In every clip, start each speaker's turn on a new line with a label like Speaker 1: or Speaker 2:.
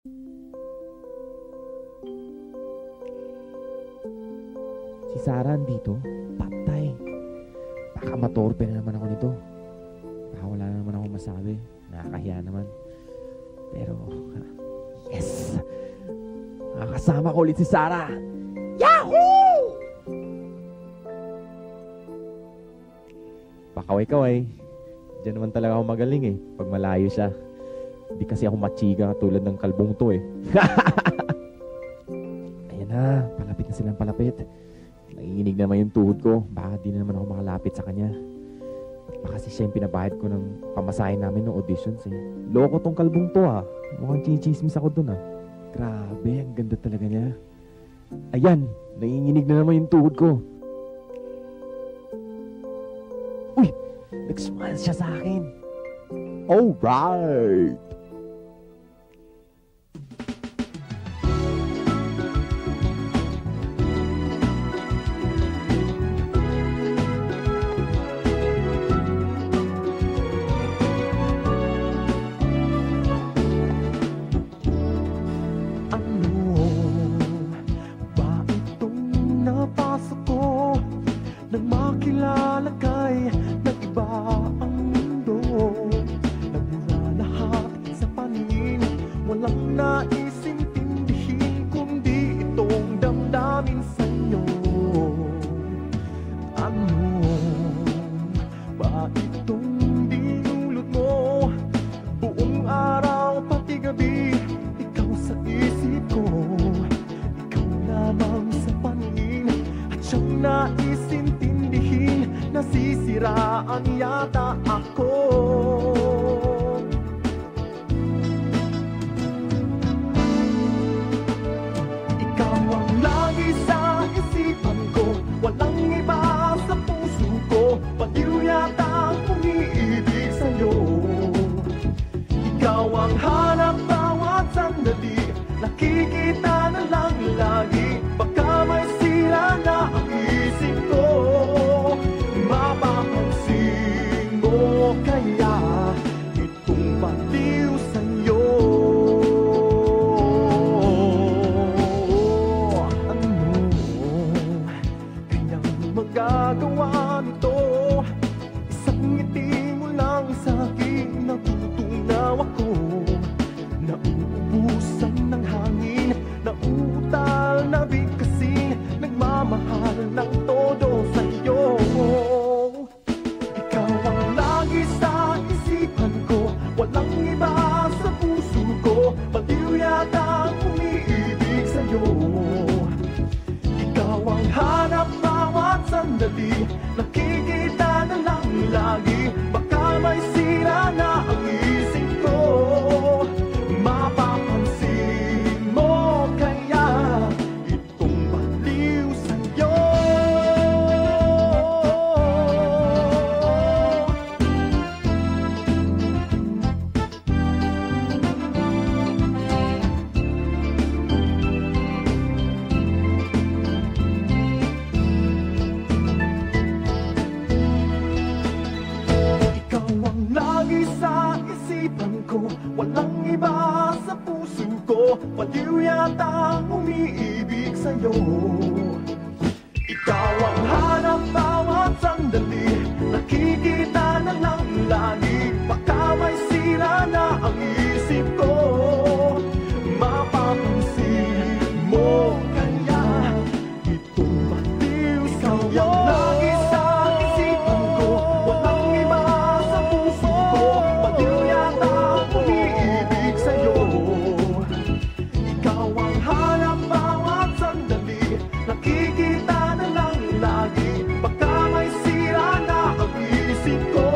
Speaker 1: Si Sarah andito? Patay. Baka matorpe na naman ako nito. Baka wala na naman ako masabi. Nakakahiya naman. Pero, yes! Nakakasama ko ulit si Sarah! Yahoo! Pakaway-kaway. Diyan naman talaga ako magaling eh. Pag malayo siya. Hindi kasi ako machiga tulad ng kalbong to eh. Ayan na. Palapit na silang palapit. Nanginginig naman yung tuhod ko. Baka di na naman ako makalapit sa kanya. Baka kasi siya yung pinabahid ko ng pamasahin namin ng auditions eh. Loko tong kalbong to ah. Mukhang chinichismis ako dun ah. Grabe, ang ganda talaga niya. Ayan, nanginginig na naman yung tuhod ko. Uy! Nag-smile siya sa akin. Alright!
Speaker 2: Nasisiraan yata ako. Ikaw ang lagi sa isipan ko, walang iba sa puso ko. Baliw yata ang umiibig sa'yo. Ikaw ang hanap bawat sandali, nakikita na lang lagi. Baka may sira na ang isip ko. Mapapansin mo kaya itong baliw sa'yo? Ano kayang magagawa nito? Isang ngiti mo lang sa'kin, natutunaw ako. Nauubusan ng hangin, nauutal na bigkasin, nagmamahal ng todo sa'yo. Ikaw ang lagi sa isipan ko, walang iba sa puso ko. Baliw yata ang umiibig sa'yo. Ikaw ang hanap bawat sandali, nakikita na lang lagi. Baka may sira na ang isip ko. Mapapansin mo kaya itong baliw sa'yo? Ikaw ang lagi sa isipan ko, walang iba sa puso ko. Baliw yata ang umiibig sa'yo. Ikaw ang hanap bawat sandali, nakikita na lang lagi. Baka may sira na ang isip ko. Mapapansin mo kaya itong baliw sa'yo? Lagi sa isipan ko, walang iba sa puso ko. Baliw yata ang umiibig sa'yo. Ikaw ang hanap bawat sandali, nakikita na lang lagi. Baka may sira na ang isip ko.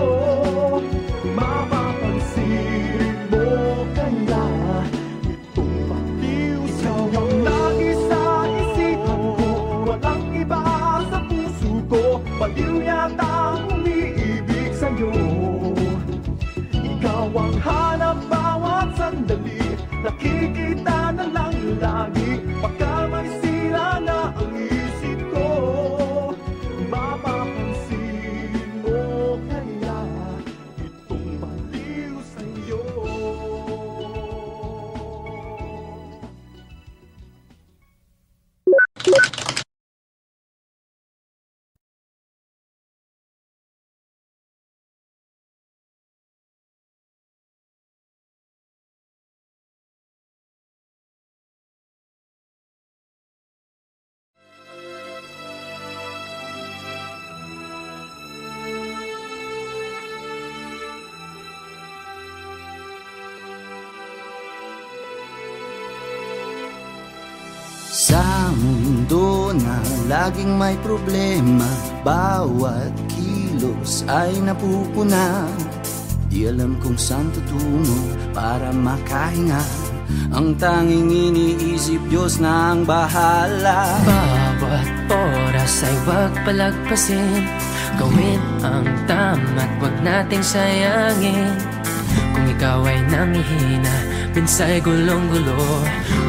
Speaker 2: Mapapansin mo kaya itong baliw sa'yo? Lagi sa isipan ko, walang iba sa puso ko. Baliw yata ang umiibig sa'yo. Ikaw ang hanap bawat sandali, nakikita na lang lagi. Baka may sira na ang isip ko. Mapapansin mo kaya itong baliw sa'yo?
Speaker 3: Sa mundo na laging may problema, bawat kilos ay napupunan. Di alam kung saan tutungo para makahinga. Ang tanging iniisip, Diyos na ang bahala.
Speaker 4: Bawat oras ay wag palagpasin, gawin ang tama't wag nating sayangin. Kung ikaw ay nangihina, pinsay gulong-gulo,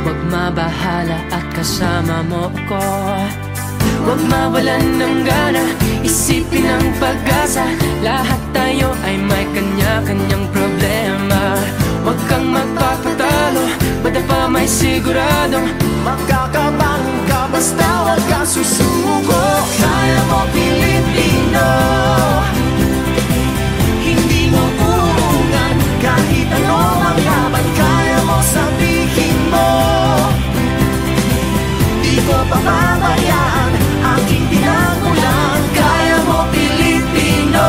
Speaker 4: wag mabahala at kasama mo ako. Huwag mawalan ng gana, isipin ang pag-asa. Lahat tayo ay may kanya-kanyang problema. Huwag kang magpapatalo, basta pa may siguradong
Speaker 2: Magkakabangon ka basta huwag kang susuko. Kaya mo Pilipino, hindi mo uungan. Kahit ano ang laban, kaya mo sabihin mo. Di ko pababayaan aking pinagmulan. Kaya mo Pilipino,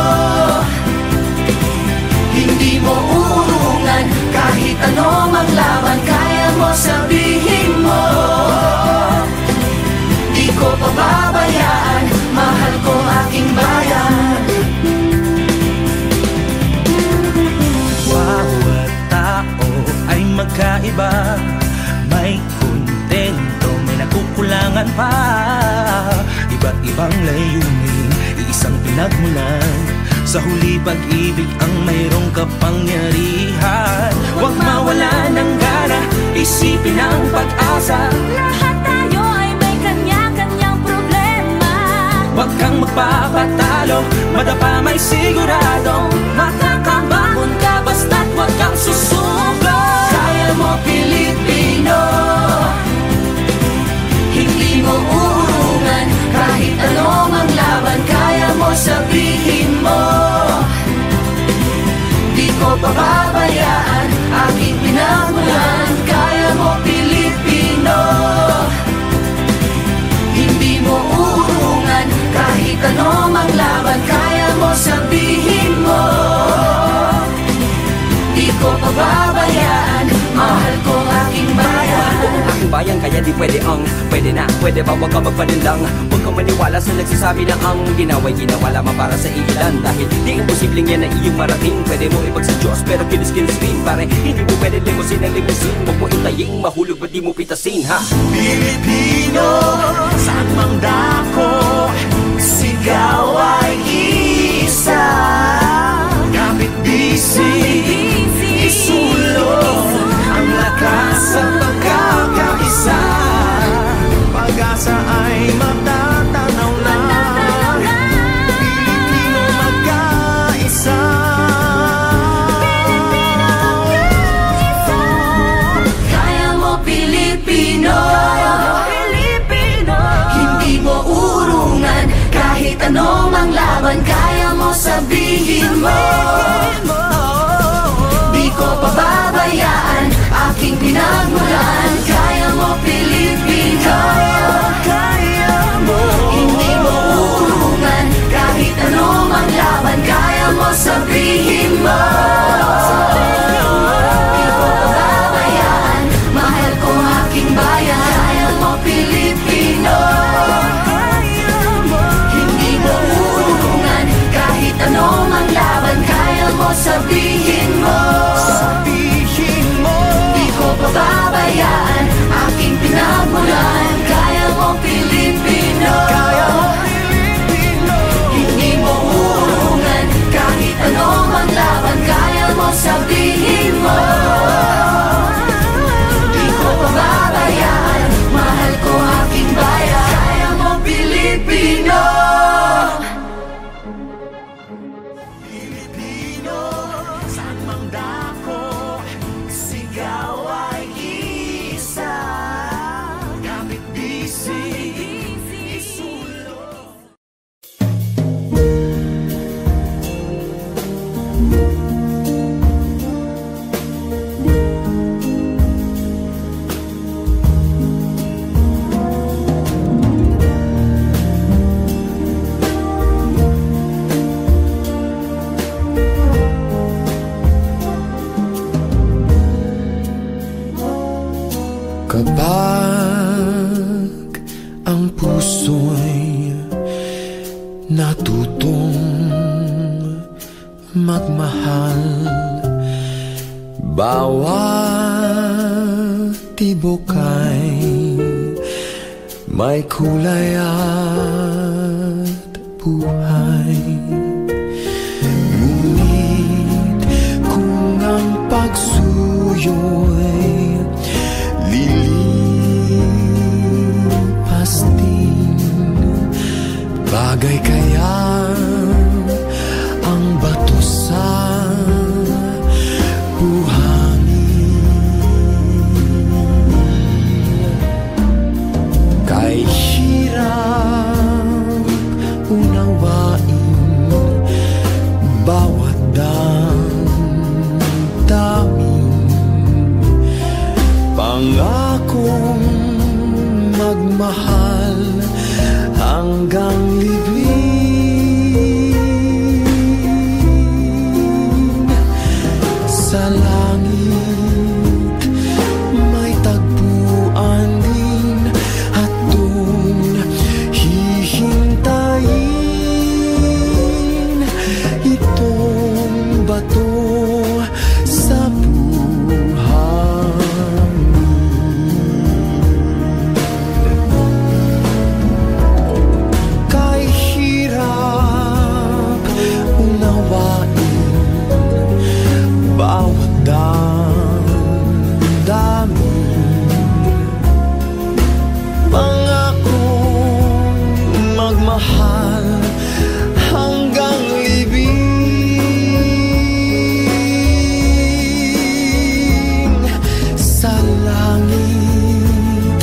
Speaker 2: hindi mo uungan. Kahit ano ang laban, kaya mo sabihin mo. Di ko pababayaan, mahal ko aking bayan.
Speaker 3: Bawat tao ay magkaiba, may kontento, may nakukulangan pa. Iba't ibang layunin, isang pinagmulan. Sa huli pag-ibig ang mayroong kapangyarihan. Huwag mawala ng gana, isipin ang pag-asa.
Speaker 5: Lahat tayo ay may kanya-kanyang problema.
Speaker 3: Huwag kang magpapatalo, madapa may siguradong makakabangon ka basta't huwag kang susuko.
Speaker 2: Kaya mo Pilipino, hindi mo uurungan. Kahit ano ang laban, kaya mo sabihin mo. Di ko pababayaan aking pinagmulan. Kaya mo Pilipino, hindi mo uurungan. Kahit ano ang laban, kaya mo sabihin mo. Di ko pababayaan, mahal ko aking bayan.
Speaker 6: Aking bayan kaya di pwede pwede ba wag ka magpaninlang. Huwag kang maniwala sa nagsasabi na ang ginawa'y ginawa lamang para sa ilan. Dahil di imposibleng yan na iyong marating. Pwede mo ibag sa Diyos pero kinis-kinis rin. Pare hindi mo pwede limusin ang limusin. Huwag mo itaying mahulog ba't di mo pitasin ha.
Speaker 2: Pilipino, saan mang dako, sigaw ay isa. Kapit bisig, isulong ang lakas sa pagkakaisa. Pag-asa ay matatanaw na. Pilipino magkaisa. Kaya mo Pilipino, hindi mo urungan. Kahit anong ang laban, kaya mo sabihin mo. Di ko pababayaan aking pinagmulan. Kaya mo Pilipino, hindi mo urungan. Kahit anong ang laban, kaya mo sabihin mo. Di ko pababayaan, mahal ko aking bayan. Kaya mo Pilipino, hindi mo urungan. Kahit anong ang laban, kaya mo sabihin mo. Di ko pababayaan aking pinagmulan. Kaya mo Pilipino, hindi mo urungan. Kahit anong ang laban, kaya mo sabihin mo. Di ko pababayaan, mahal ko aking bayan. Kaya mo Pilipino, saan mang dako, sigaw ay isa. Kapit bisig, isulong.
Speaker 3: Kapag
Speaker 7: puso'y natutong magmahal. Bawat tibok ay may kulay at buhay. Ngunit kung ang pagsuyo'y lilipas din, bagay kaya ang bato sa buhangin? Kay hirap unawain bawat damdamin, pangakong magmahal hanggang libing. Sa langit may tagpuan din at doon hihintayin itong bato sa buhangin. Kay hirap unawain bawat damdamin, pangakong magmahal hanggang libing. Sa langit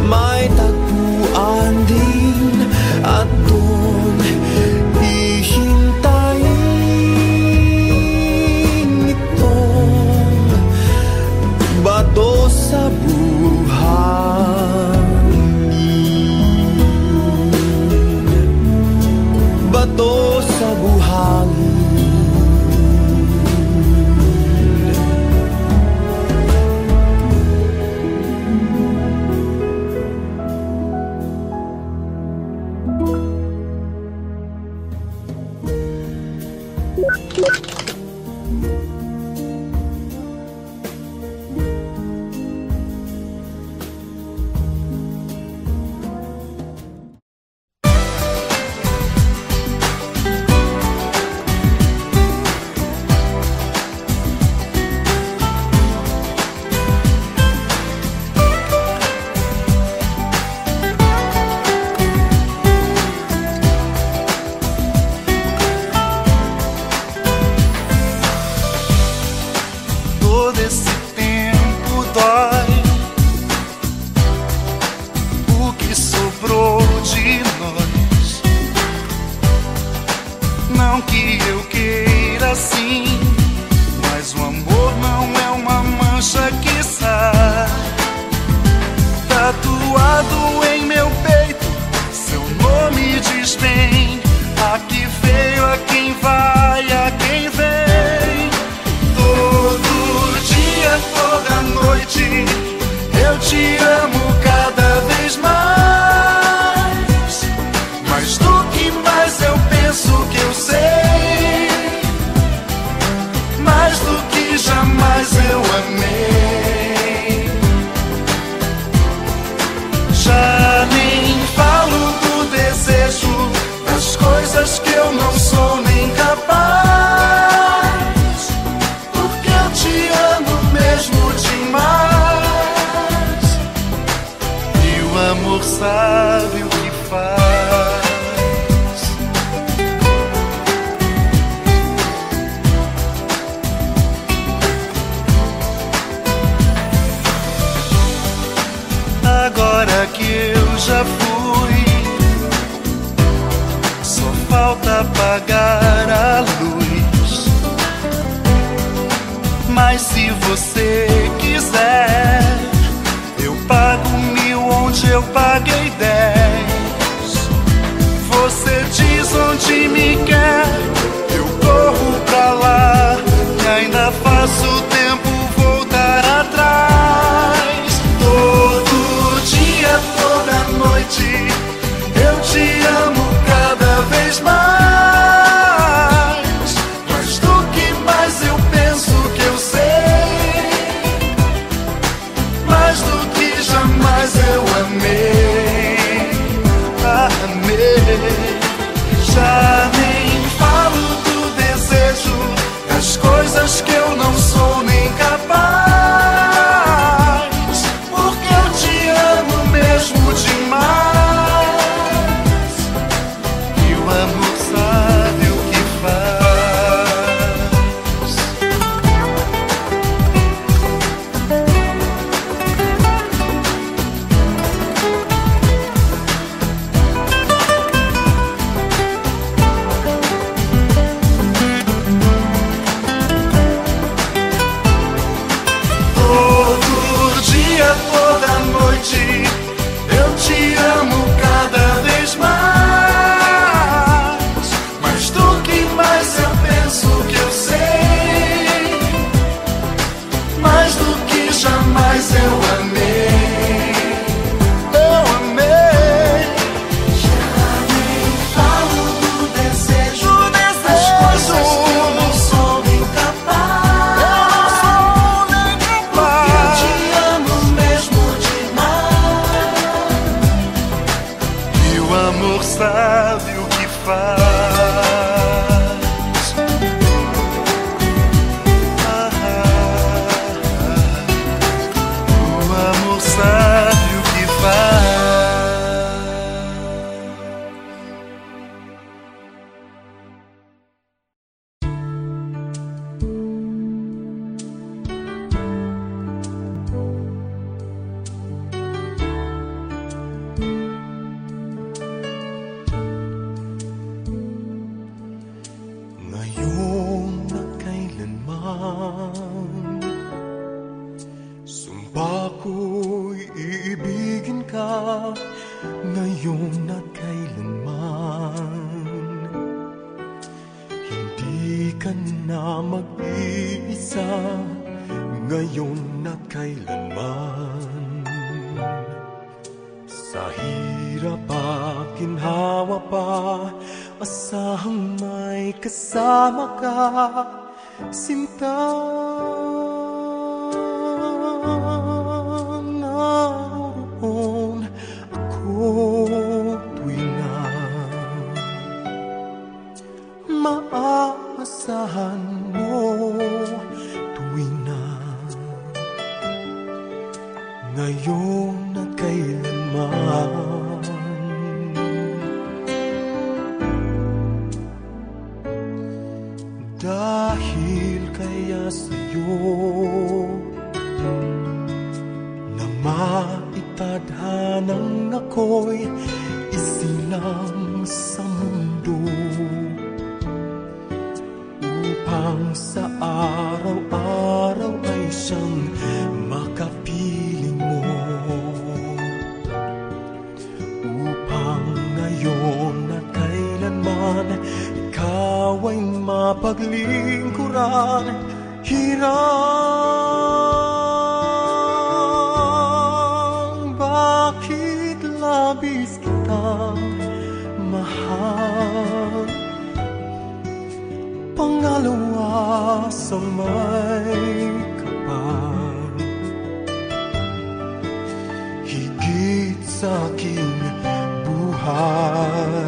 Speaker 7: may tagpuan din at doon hihintayin itong bato sa buhangin. Bato sa buhangin.
Speaker 2: Todo esse tempo dói. O que sobrou de nós? Não que eu queira assim, mas o amor não é uma mancha que sai. Tatuado em meu peito, seu nome diz bem: aqui veio a quem vai, a quem vem. Todo dia, toda noite, eu te amo cada vez mais. Mais do que mais eu penso que eu sei, mais do que jamais eu amei. Já nem falo do desejo, das coisas que eu não sou nem capaz, porque eu te amo mesmo demais. E o amor sabe o que faz. Agora que eu já fui, só falta apagar a luz. Mas se você quiser, eu pago 1000 onde eu paguei 10. Você diz onde me quer, eu corro pra lá, e ainda faço o tempo voltar atrás. Todo dia, toda noite,
Speaker 7: ba ko'y iibigin ka ngayon at kailanman? Hindi ka na mag-iisa ngayon at kailanman. Sa hirap at ginhawa pa, asahang may kasama ka, sinta. Naroon ako tuwing na maaasahan mo, tuwing na ngayon at kailanman. Dahil kaya sa'yo na maitadhanang ako'y isilang sa mundo, upang sa araw-araw ay siyang makapiling mo, upang ngayon at kailanman ikaw ay mapaglingkuran. Hirang bakit labis kitang mahal, pangalawa sa may kapal, higit sa aking buhay.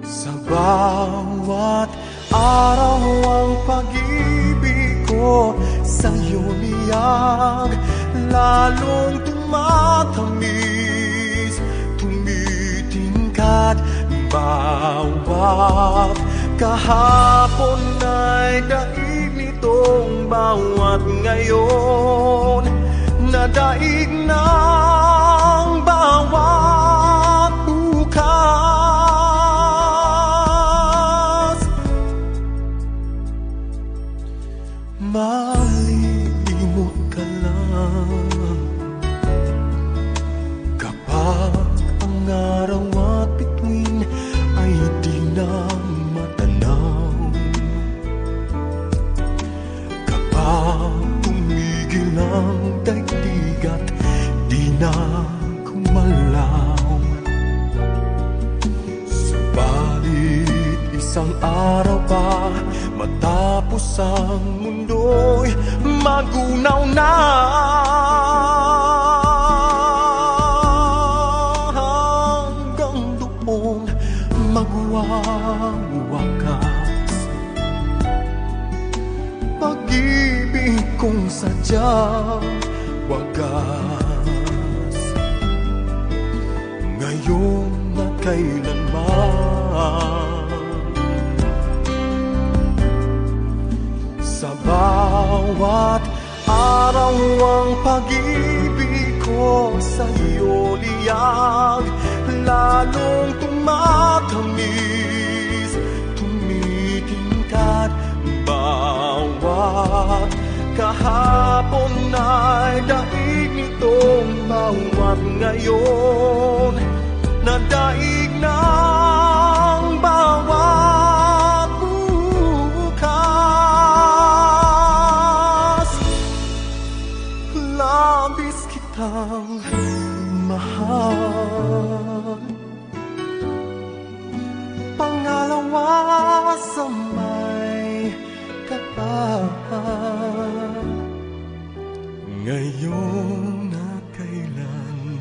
Speaker 7: Sa bawat araw ang pag-ibig ko sa'yo niyag, lalong tumatamis, tumitingkat. Bawat kahapon ay daig nitong bawat ngayon, nadaig ng bawat bukas. Malimot ka lang kapag ang araw at bituin ay di na matanaw, kapag tumigil ang daigdig at di na kumalaw. Subalit isang araw pa matapos ang mundo'y magunaw na, hanggang doon magwawakas pag-ibig kong sadyang wagas, ngayon at kailanman. Sa bawat araw ang pag-ibig ko sa'yo liyag, lalong tumatamis, tumitingkat. Bawat kahapon ay daig nitong bawat ngayon, nadaig ng bawat bukas. Labis kitang mahal, pangalawa sa may kapal, ngayon at kailanman.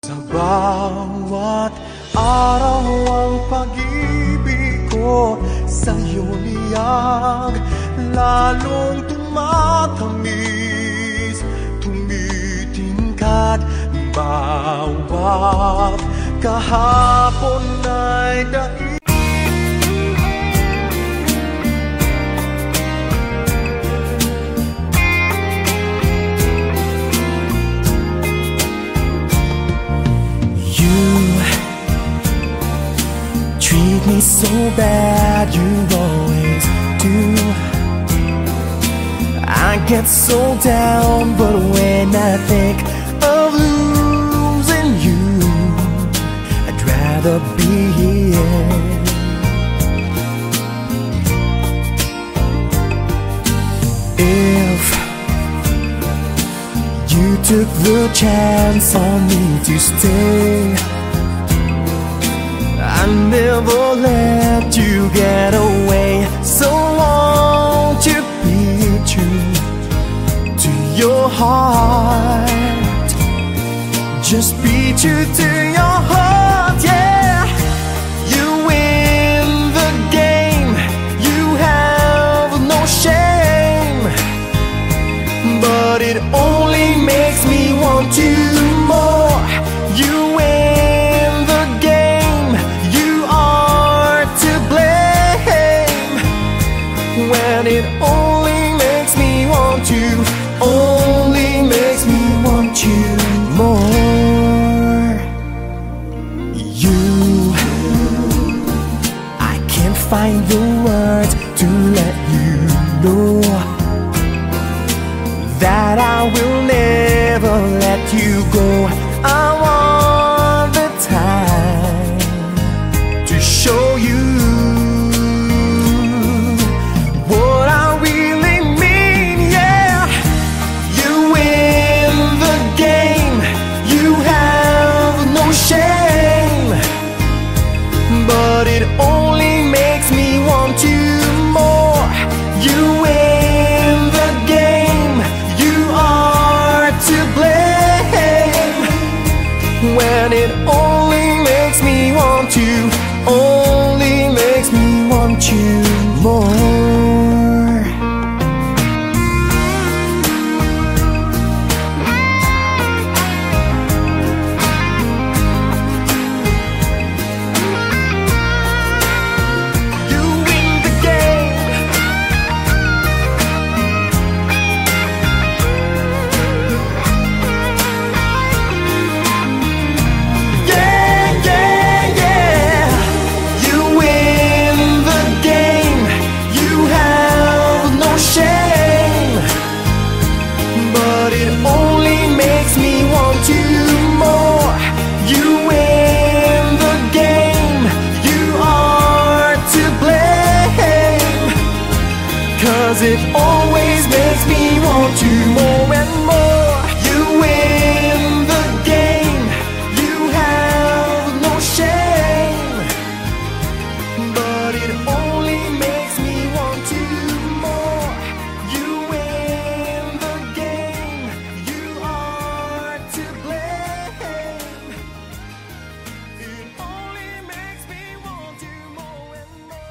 Speaker 7: Sa bawat araw ang pag-ibig ko sa'yo niyag, lalong tumatamis, tumitingkat. Bawat kahapon ay daig. You me so bad, you always do. I get so down, but when I think of losing you, I'd rather be here. If you took the chance on me to stay, I never let you get away. So won't you be true to your heart? Just be true to your heart, yeah. You win the game, you have no shame, but it only makes me want you more. You win the game, you are to blame, when it only makes me want you, only makes me want you more. You, I can't find the words to let you know that I will never let you go. I want the time to show you what I really mean, yeah. You win the game, you have no shame, but it only makes me want you more. You win the game, you are to blame, when it only makes me want you, only makes me want you more. You win the game, yeah, yeah, yeah. You win the game, you have no shame, but it only makes me want you more. You win the game, you are to blame, 'cause it always makes me want you more and more. You win the game, you have no shame, but it only makes me want you more. You win the game, you are to blame, it only makes me want you more and more.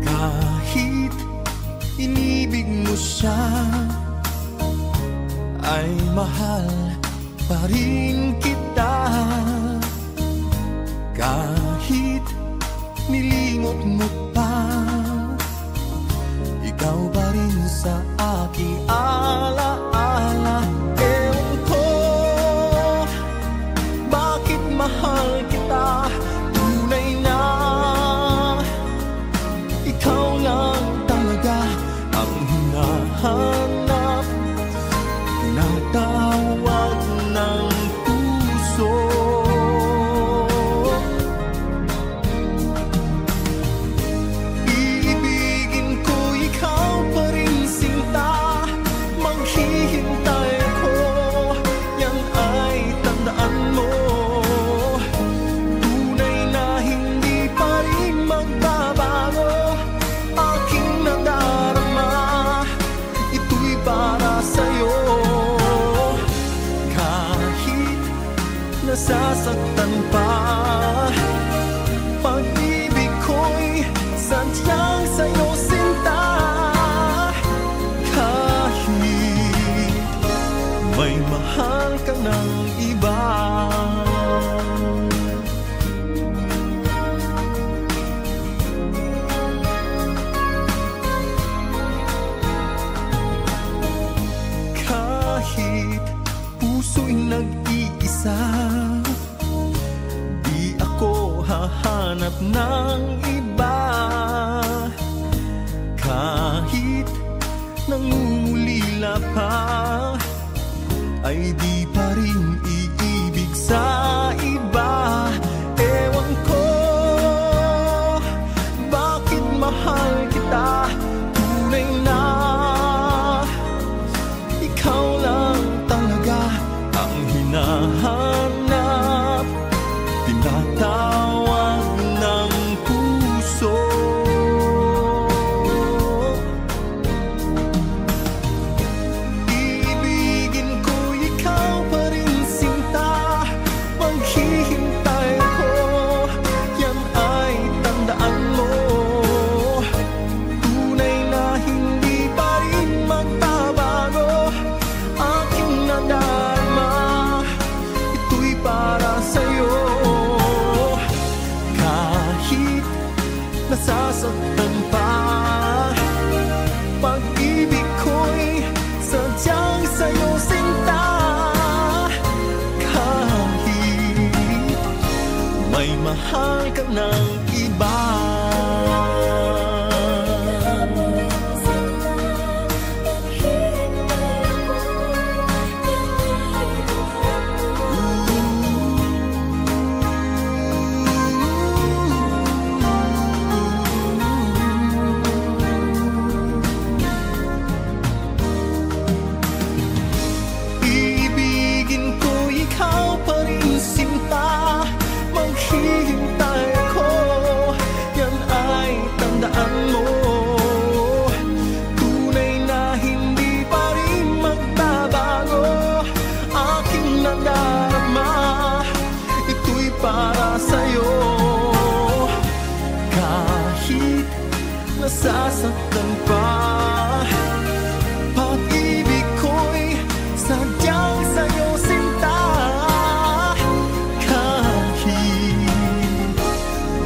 Speaker 7: Kahit inibig mo siya, ay mahal pa rin kita. Kahit nilingot mo pa, ikaw pa rin sa aking alaala. Ewan ko bakit mahal kita, tunay na ikaw lang talaga ang hinahanap, tinatawag ng puso. Iibigin ko ikaw pa rin sinta, maghihintay ako, yan ay tandaan mo. Tunay na hindi pa rin magbabago aking nadarama, ito'y para sa'yo.
Speaker 2: may mahal ka ng iba. Kahit puso'y nag-iisa, di ako hahanap ng iba. Kahit nangungulila pa, ay di pa rin iibig sa iba. Ewan ko bakit mahal kita, tunay na ikaw lang talaga ang hinahanap, tinatawag ng puso. Nasasaktan pa, pag-ibig ko'y sadyang sa'yo sinta. Kahit may mahal ka ng iba, maghihintay ako, yan ay tandaan mo. Tunay na hindi pa rin magbabago, aking nadarama, ito'y para sa'yo. Kahit nasasaktan pa, pag-ibig ko'y sadyang sa'yo sinta.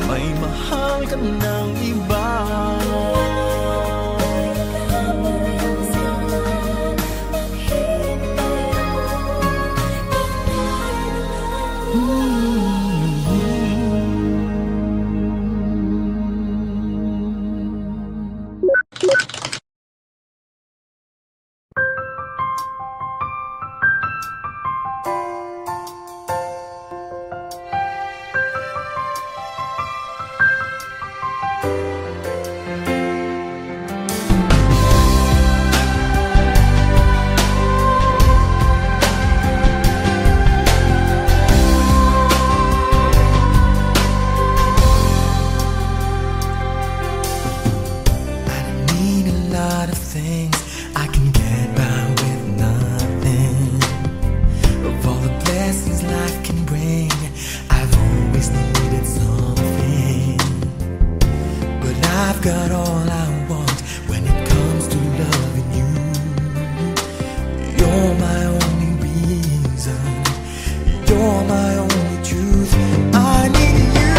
Speaker 2: May mahal ka ng iba. Got all I want when it comes to loving you. You're my only reason, you're my only truth. I need you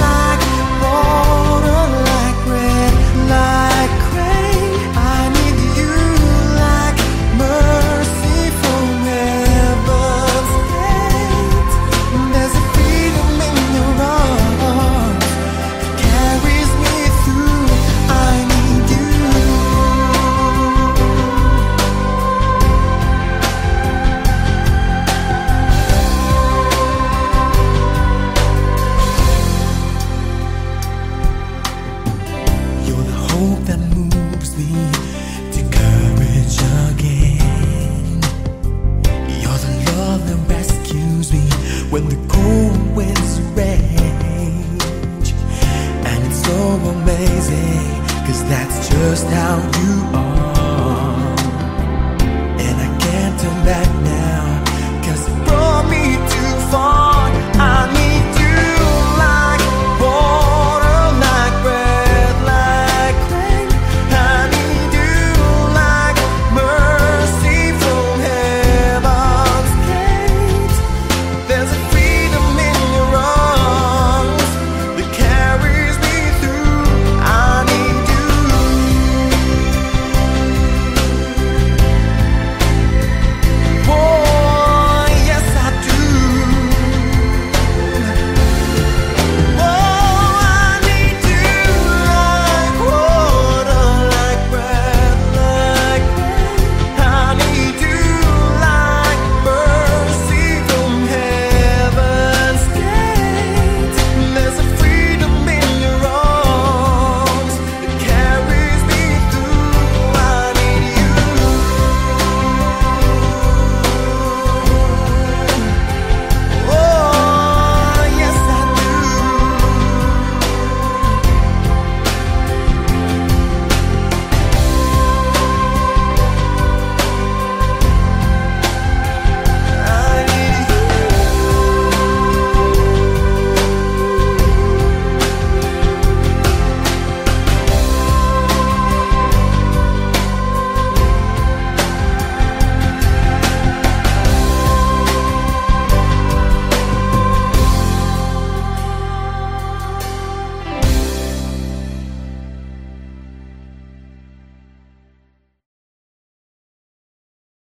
Speaker 2: like water, like red, like rain. I need you like mercy from heaven's gate. There's a freedom in your arms that carries me through. I need you. You're the hope that moves me to courage again. You're the love that rescues me when the cold winds